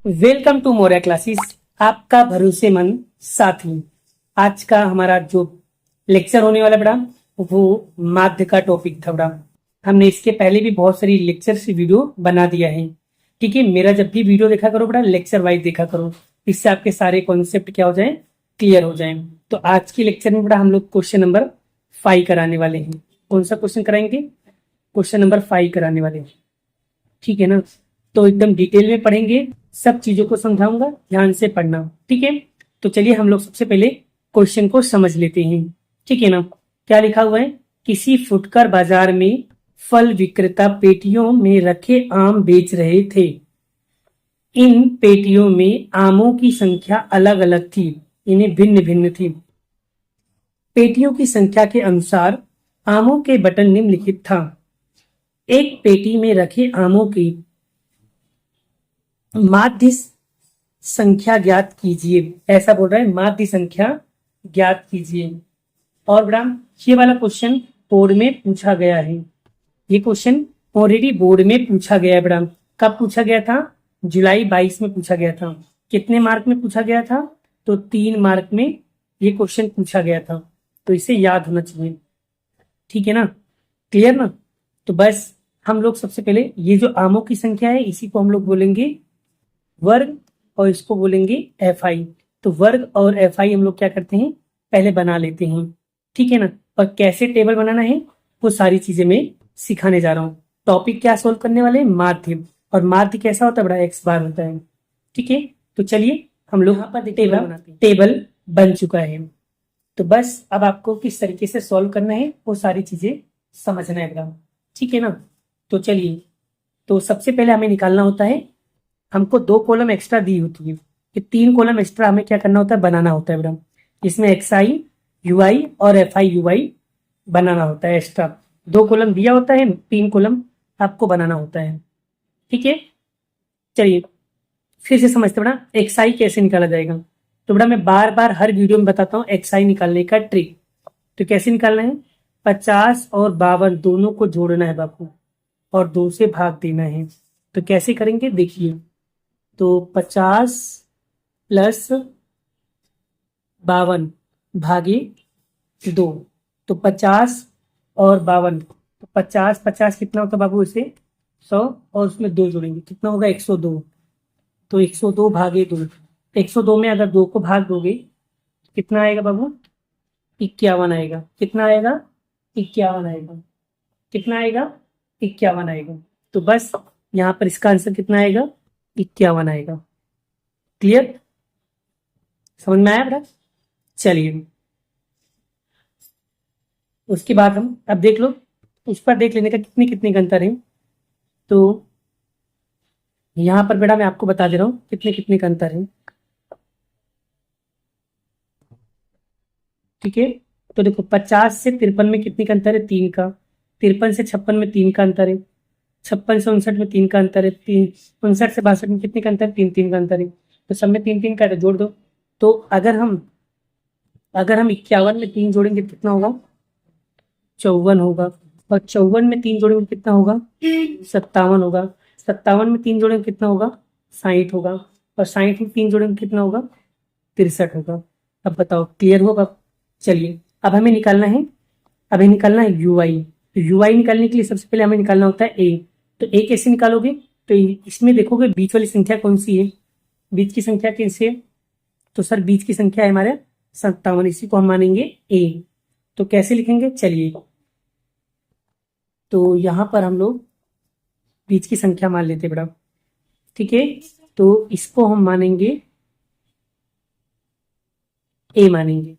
Welcome to Moriya classes, आपका भरोसेमंद साथी। आज का हमारा जो लेक्चर होने वाला बड़ा वो माध्य का टॉपिक था बड़ा। हमने इसके पहले भी बहुत सारी लेक्चर से वीडियो बना दिया है। ठीक है, मेरा जब भी वीडियो देखा करो बड़ा लेक्चर वाइज देखा करो, इससे आपके सारे कॉन्सेप्ट क्या हो जाए, क्लियर हो जाए। तो आज की लेक्चर में बड़ा हम लोग क्वेश्चन नंबर 5 कराने वाले हैं। कौन सा क्वेश्चन कराएंगे? क्वेश्चन नंबर 5 कराने वाले हैं। ठीक है ना, तो एकदम डिटेल में पढ़ेंगे, सब चीजों को समझाऊंगा, ध्यान से पढ़ना। ठीक है, तो चलिए हम लोग सबसे पहले क्वेश्चन को समझ लेते हैं। ठीक है ना, क्या लिखा हुआ है? किसी फुटकर बाजार में फल विक्रेता पेटियों में रखे आम बेच रहे थे। इन पेटियों में आमों की संख्या अलग अलग थी, इन्हें भिन्न भिन्न थी। पेटियों की संख्या के अनुसार आमों के बटन निम्नलिखित था। एक पेटी में रखे आमों की माध्य संख्या ज्ञात कीजिए, ऐसा बोल रहा है, माध्य संख्या ज्ञात कीजिए। और बड़ा ये वाला क्वेश्चन बोर्ड में पूछा गया है। ये क्वेश्चन ऑलरेडी बोर्ड में पूछा गया है बड़ा। कब पूछा गया था? जुलाई 22 में पूछा गया था। कितने मार्क में पूछा गया था? तो 3 मार्क में ये क्वेश्चन पूछा गया था, तो इसे याद होना चाहिए। ठीक है ना, क्लियर ना? तो बस हम लोग सबसे पहले ये जो आमों की संख्या है इसी को हम लोग बोलेंगे वर्ग, और इसको बोलेंगे एफ आई। तो वर्ग और एफ आई हम लोग क्या करते हैं, पहले बना लेते हैं। ठीक है ना, और कैसे टेबल बनाना है वो सारी चीजें मैं सिखाने जा रहा हूँ। टॉपिक क्या सोल्व करने वाले हैं? माध्य। और माध्य कैसा होता है? बड़ा एक्स बार होता है। ठीक है, तो चलिए हम लोग यहाँ पर टेबल बन चुका है। तो बस अब आपको किस तरीके से सॉल्व करना है वो सारी चीजें समझना है बड़ा। ठीक है ना, तो चलिए, तो सबसे पहले हमें निकालना होता है, हमको 2 कॉलम एक्स्ट्रा दी होती है, ये 3 कॉलम एक्स्ट्रा हमें क्या करना होता है, बनाना होता है मैडम। इसमें एक्स आई यू आई और एफ आई यू आई बनाना होता है एक्स्ट्रा। 2 कॉलम दिया होता है, 3 कॉलम आपको बनाना होता है। ठीक है, चलिए फिर से समझते बड़ा एक्स आई कैसे निकाला जाएगा। तो बड़ा मैं बार बार हर वीडियो में बताता हूँ एक्स आई निकालने का ट्रिक। तो कैसे निकालना है? 50 और 52 दोनों को जोड़ना है बापू, और 2 से भाग देना है। तो कैसे करेंगे देखिए, तो 50 प्लस 52 भागे 2, तो 50 और 52, तो 50 50 कितना होता बाबू, इसे 100 और उसमें 2 जोड़ेंगे, कितना होगा 102। तो 102 भागे 2, 102 में अगर 2 को भाग दोगे कितना आएगा बाबू? 51 आएगा। कितना आएगा? 51 आएगा। कितना आएगा? 51 आएगा। तो बस यहाँ पर इसका आंसर कितना आएगा? 51 आएगा। क्लियर? समझ में आया बेटा? चलिए उसके बाद हम अब देख लो, उस पर देख लेने का कितनी कितनी का अंतर है। तो यहां पर बेटा मैं आपको बता दे रहा हूं कितने कितने का अंतर है। ठीक है, तो देखो 50 से 53 में कितने का अंतर है? 3 का। 53 से 56 में 3 का अंतर है। 56 से 59 में 3 का अंतर है। 59 से 62 में कितने का अंतर है? 3 3 का अंतर है। तो सब में 3 3 का है, तो जोड़ दो। तो अगर हम 51 में 3 जोड़ेंगे कितना होगा? 54 होगा। और 54 में 3 जोड़ेंगे कितना होगा? 57 होगा। 57 में 3 जोड़ेंगे कितना होगा? 60 होगा। और 60 में 3 जोड़ेंगे कितना होगा? 63 होगा। अब बताओ क्लियर होगा? चलिए अब हमें निकालना है, अभी निकालना है यू आई। तो यू आई निकालने के लिए सबसे पहले हमें निकालना होता है ए। तो ए कैसे निकालोगे? तो इसमें देखोगे बीच वाली संख्या कौन सी है, बीच की संख्या कैसे है? तो सर बीच की संख्या है हमारे 57, इसी को हम मानेंगे ए। तो कैसे लिखेंगे? चलिए, तो यहां पर हम लोग बीच की संख्या मान लेते बेटा। ठीक है, तो इसको हम मानेंगे ए, मानेंगे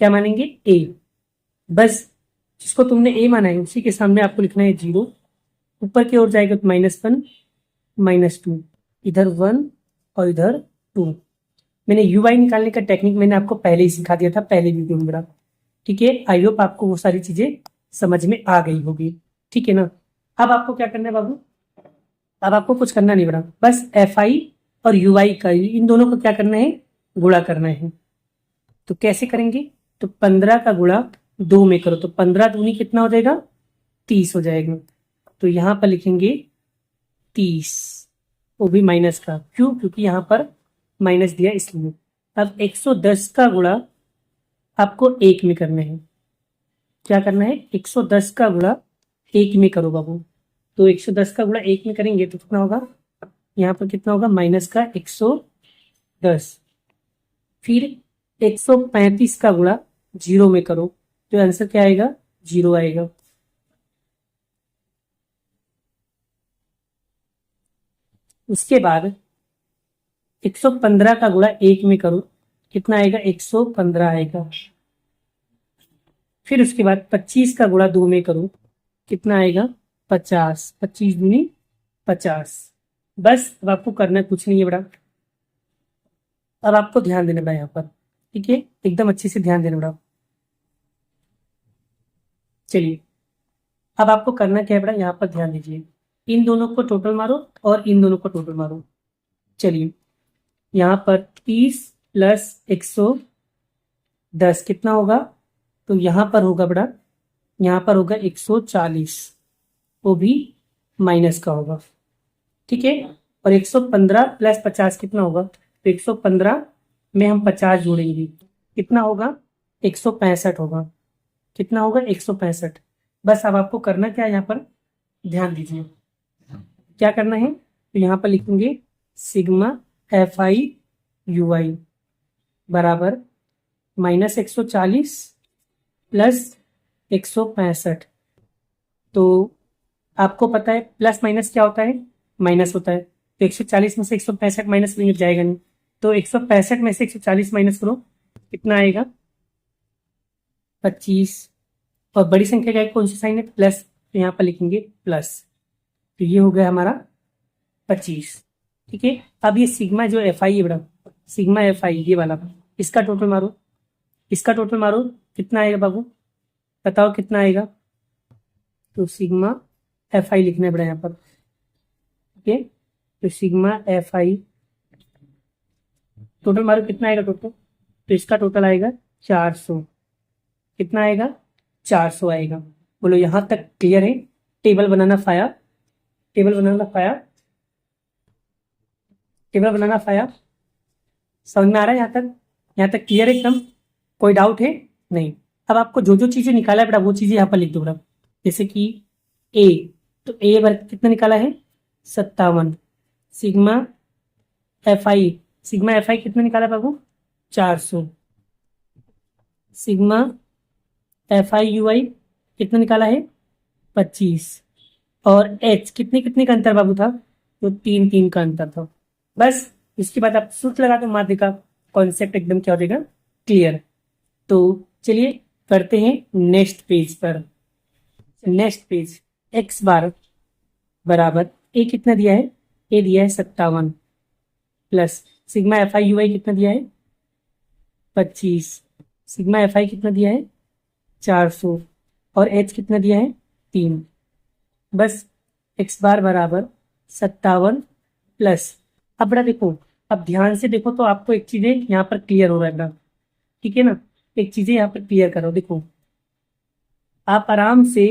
क्या मानेंगे? ए। बस जिसको तुमने ए माना है उसी के सामने आपको लिखना है 0। ऊपर की ओर जाएगा तो -1 -2, इधर 1 और इधर 2। मैंने यू आई निकालने का टेक्निक मैंने आपको पहले ही सिखा दिया था, पहले वीडियो में बेटा। ठीक है, आई होप आपको वो सारी चीजें समझ में आ गई होगी। ठीक है ना, अब आपको क्या करना है बाबू? अब आपको कुछ करना नहीं बेटा, बस एफ आई और यू आई का, इन दोनों को क्या करना है? गुणा करना है। तो कैसे करेंगे? तो 15 का गुणा 2 में करो, तो 15 दूनी कितना हो जाएगा? 30 हो जाएगा। तो यहां पर लिखेंगे 30। वो भी माइनस का। क्यों? क्योंकि यहाँ पर माइनस दिया इसलिए। अब 110 का गुणा आपको एक में करना है। क्या करना है? 110 का गुणा एक में करो बाबू। तो 110 का गुणा एक में करेंगे तो कितना होगा? यहाँ पर कितना होगा? माइनस का 110। फिर 135 का गुणा जीरो में करो तो आंसर क्या आएगा? जीरो आएगा। उसके बाद 115 का गुणा एक में करो, कितना आएगा? 115 आएगा। फिर उसके बाद 25 का गुणा दो में करो, कितना आएगा? 50। 25 दूनी 50। बस अब आपको करना कुछ नहीं है बेटा। अब आपको ध्यान देना बेटा यहाँ पर, ठीक है? एकदम अच्छे से ध्यान देना बेटा। चलिए अब आपको करना क्या है बेटा? यहाँ पर ध्यान दीजिए। इन दोनों को टोटल मारो और इन दोनों को टोटल मारो। चलिए यहाँ पर 30 प्लस 110 कितना होगा? तो यहाँ पर होगा बेटा, यहाँ पर होगा 140, वो भी माइनस का होगा, ठीक है? और 115 प्लस 50 कितना होगा? तो 115 में हम 50 जोड़ेंगे, कितना होगा? 165 होगा। कितना होगा? 165। बस अब आपको करना क्या है? यहाँ पर ध्यान दीजिए, क्या करना है? तो यहाँ पर लिखेंगे सिग्मा एफ आई यू आई बराबर माइनस 140 प्लस 165। तो आपको पता है प्लस माइनस क्या होता है? माइनस होता है। तो 140 में से 165 माइनस नहीं जाएगा नहीं, तो 165 में से 140 माइनस करो, कितना आएगा? 25। और बड़ी संख्या का कौन सा साइन है? प्लस, तो यहाँ पर लिखेंगे प्लस। तो ये हो गया हमारा 25, ठीक है? अब ये सिग्मा जो एफ आई है बेटा, सिग्मा एफ आई ये वाला, इसका टोटल मारो, इसका टोटल मारो, कितना आएगा बाबू? बताओ कितना आएगा? तो सिग्मा एफ आई लिखना है बेटा यहाँ पर, ठीक है? तो सिग्मा एफ आई टोटल मारो, कितना आएगा टोटल? तो इसका टोटल आएगा 400। कितना आएगा? 400 आएगा। बोलो यहाँ तक क्लियर है? टेबल बनाना फाया, टेबल बनाना फाया, टेबल बनाना फाया, समझ में आ रहा है यहाँ तक? यहाँ तक क्लियर है एकदम? कोई डाउट है? नहीं। अब आपको जो जो चीजें निकाला है बेटा वो चीजें यहाँ पर लिख दो बेटा। जैसे कि ए, तो ए वर्ग कितना निकाला है? 57। सिग्मा एफ आई, सिग्मा एफ आई कितना निकाला बाबू? 400। Sigma F I U I कितना निकाला है? 25। और एच कितने कितने का अंतर बाबू था? तो 3 3 का अंतर था। बस इसके बाद आप सूत्र लगा दो, माध्य का कॉन्सेप्ट एकदम क्या हो जाएगा? क्लियर। तो चलिए करते हैं नेक्स्ट पेज पर। नेक्स्ट पेज, एक्स बार बराबर ए कितना दिया है? ए दिया है 57 plus sigma F I U I कितना दिया है? 25। सिग्मा एफ आई कितना दिया है? 400। और एच कितना दिया है? 3। बस एक्स बार बराबर 57 प्लस, अब बेटा देखो, अब ध्यान से देखो तो आपको एक चीजें यहाँ पर क्लियर हो रहा है बेटा, ठीक है ना? एक चीजें यहाँ पर क्लियर करो। देखो आप आराम से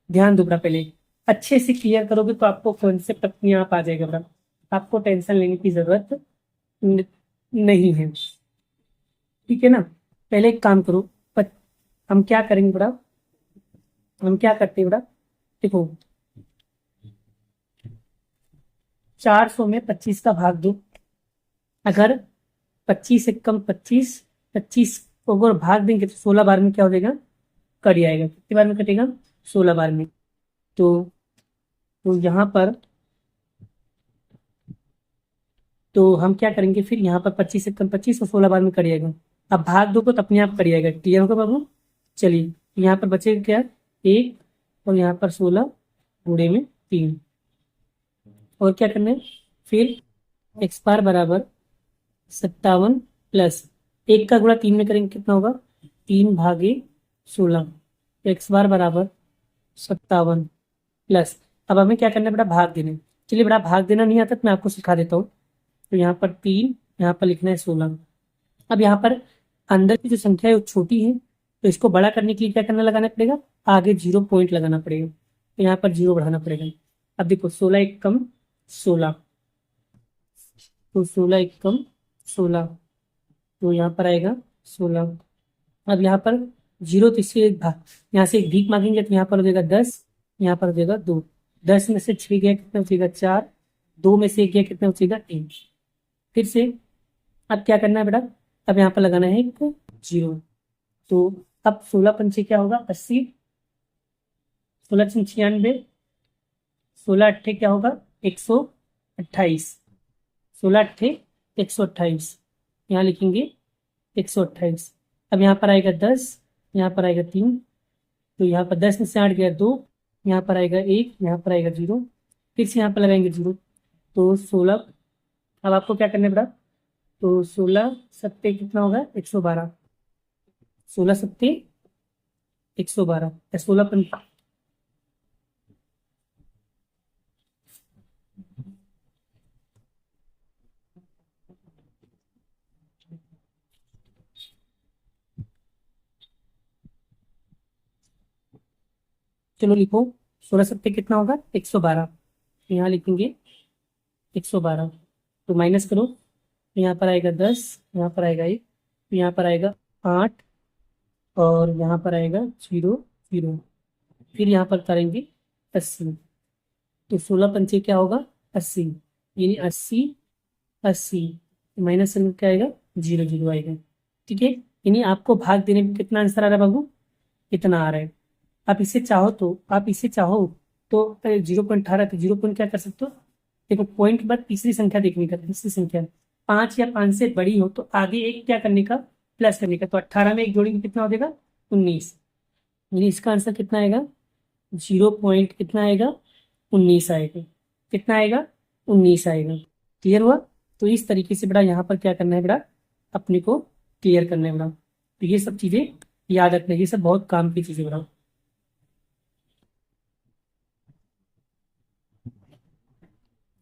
ध्यान दो बेटा, पहले अच्छे से क्लियर करोगे तो आपको कॉन्सेप्ट अपने आप आ जाएगा बेटा। आपको टेंशन लेने की जरूरत नहीं है, ठीक है ना? पहले एक काम करो, हम क्या करेंगे बेटा, हम क्या करते हैं बेटा? देखो 400 में 25 का भाग दो। अगर 25 से कम 25, 25 को अगर भाग देंगे तो 16 बार में क्या हो जाएगा? कट जाएगा। कितनी बार में कटेगा? 16 बार में। तो यहाँ पर तो हम क्या करेंगे फिर? यहाँ पर 25 से कम 25 और 16 बार में कट जाएगा। अब भाग दो तो अपने आप कट जाएगा। क्लियर होगा बाबू? चलिए यहाँ पर बचेगा क्या? 1 और यहाँ पर 16 गुणे में 3। और क्या करना है फिर? एक्स बार बराबर 57 प्लस 1 का गुणा 3 में करेंगे, कितना होगा? 3/16। एक्स बार बराबर 57 प्लस, अब हमें क्या करना है बेटा? भाग देना। चलिए बेटा भाग देना नहीं आता तो मैं आपको सिखा देता हूँ। तो यहाँ पर 3, यहाँ पर लिखना है 16। अब यहाँ पर अंदर की जो संख्या है वो छोटी है, तो इसको बड़ा करने के लिए क्या करना, लगाना पड़ेगा? आगे 0 पॉइंट लगाना पड़ेगा। तो यहाँ पर 0 बढ़ाना पड़ेगा। अब देखो 16 1 कम 16, तो 16 एकम 16, तो यहाँ पर आएगा 16। अब यहाँ पर जीरो, तो इससे एक भाग, यहाँ से एक भीख मांगेंगे तो यहाँ पर हो जाएगा 10, यहाँ पर हो जाएगा 2। 10 में से 6 गया कितना बचेगा 4, 2 में से 1 गया कितना बचेगा 3। फिर से अब क्या करना है बेटा, अब यहाँ पर लगाना है एक जीरो। तो अब 16 पंचे क्या होगा 80, 16 96, 16 अट्ठे क्या होगा 128, 16 अट्ठे 128, यहाँ लिखेंगे 128। अब यहाँ पर आएगा 10, यहाँ पर आएगा 3, तो यहाँ पर 10 में से 8 गया 2, यहाँ पर आएगा 1, यहाँ पर आएगा 0, फिर से यहाँ पर लगाएंगे 0, तो 16। अब आपको क्या करना है बेटा, तो 16 सत्ते कितना होगा 112, 16 सत्ते 112, 16 पंच, चलो लिखो 16 सत्ते कितना होगा 112, यहाँ लिखेंगे 112, तो माइनस करो, तो यहाँ पर आएगा 10, यहाँ पर आएगा 1, तो यहाँ पर आएगा 8, और यहाँ पर आएगा 0 0, फिर यहाँ पर करेंगे 80, तो 16 पंचे क्या होगा 80, यानी 80 80, माइनस में क्या आएगा 0 0 आएगा। ठीक है, यानी आपको भाग देने में कितना आंसर आ रहा है बाबू, इतना आ रहा है। आप इसे चाहो तो 0.18, तो 0 पॉइंट क्या कर सकते हो, देखो पॉइंट के बाद तीसरी संख्या देखने का, तीसरी संख्या 5 या 5 से बड़ी हो तो आगे एक क्या करने का, प्लस करने का, तो 18 में एक जोड़ेंगे कितना हो जाएगा 19, यानी इसका आंसर कितना आएगा 0 पॉइंट कितना आएगा 19 आएगा, कितना आएगा 19 आएगा। क्लियर हुआ, तो इस तरीके से बेटा यहाँ पर क्या करना है बेटा, अपने को क्लियर करना है बेटा। तो ये सब चीजें याद रखना, ये सब बहुत काम की चीजें बेटा।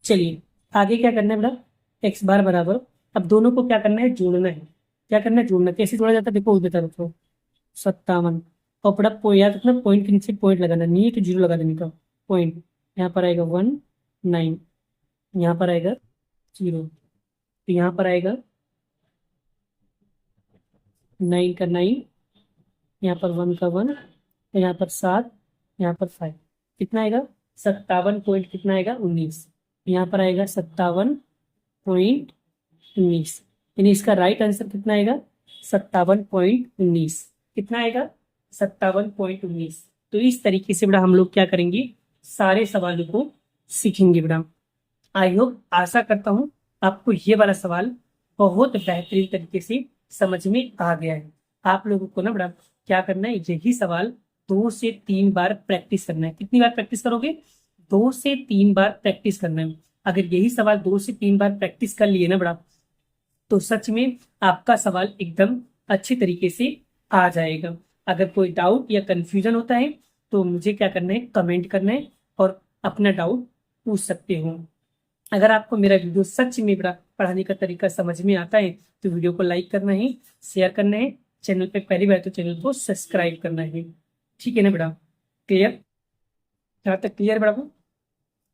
चलिए आगे क्या करना है बेटा, x बार बराबर, अब दोनों को क्या करना है जोड़ना है, क्या करना है जोड़ना, कैसे जोड़ा जाता है देखो, बता रहा 57, और बड़ा याद रखना पॉइंट के नीचे पॉइंट लगाना, नहीं तो 0 लगा देने का, पॉइंट यहाँ पर आएगा 1 9, यहाँ पर आएगा 0, तो यहाँ पर आएगा 9 का 9, यहाँ पर 1 का 1, और यहाँ पर 7, यहाँ पर 5, कितना आएगा 57 पॉइंट कितना आएगा 19, यहाँ पर आएगा 57.19, यानी इसका राइट आंसर कितना आएगा 57.19, कितना आएगा 57.19। तो इस तरीके से बेटा हम लोग क्या करेंगे, सारे सवालों को सीखेंगे बेटा। आई होप, आशा करता हूँ आपको ये वाला सवाल बहुत बेहतरीन तरीके से समझ में आ गया है। आप लोगों को ना बेटा क्या करना है, यही सवाल 2 से 3 बार प्रैक्टिस करना है। कितनी बार प्रैक्टिस करोगे, 2 से 3 बार प्रैक्टिस करना है। अगर यही सवाल 2 से 3 बार प्रैक्टिस कर लिए ना बेटा, तो सच में आपका सवाल एकदम अच्छी तरीके से आ जाएगा। अगर कोई डाउट या कंफ्यूजन होता है तो मुझे क्या करना है, कमेंट करना है और अपना डाउट पूछ सकते हो। अगर आपको मेरा वीडियो सच में बेटा पढ़ाने का तरीका समझ में आता है तो वीडियो को लाइक करना है, शेयर करना है, चैनल पे पहली बार तो चैनल को सब्सक्राइब करना है। ठीक है ना बेटा, क्लियर, यहाँ तक क्लियर बेटा।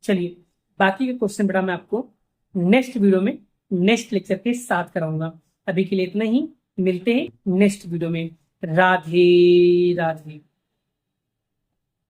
चलिए बाकी के क्वेश्चन बेटा मैं आपको नेक्स्ट वीडियो में नेक्स्ट लेक्चर के साथ कराऊंगा। अभी के लिए इतना ही, मिलते हैं नेक्स्ट वीडियो में। राधे राधे।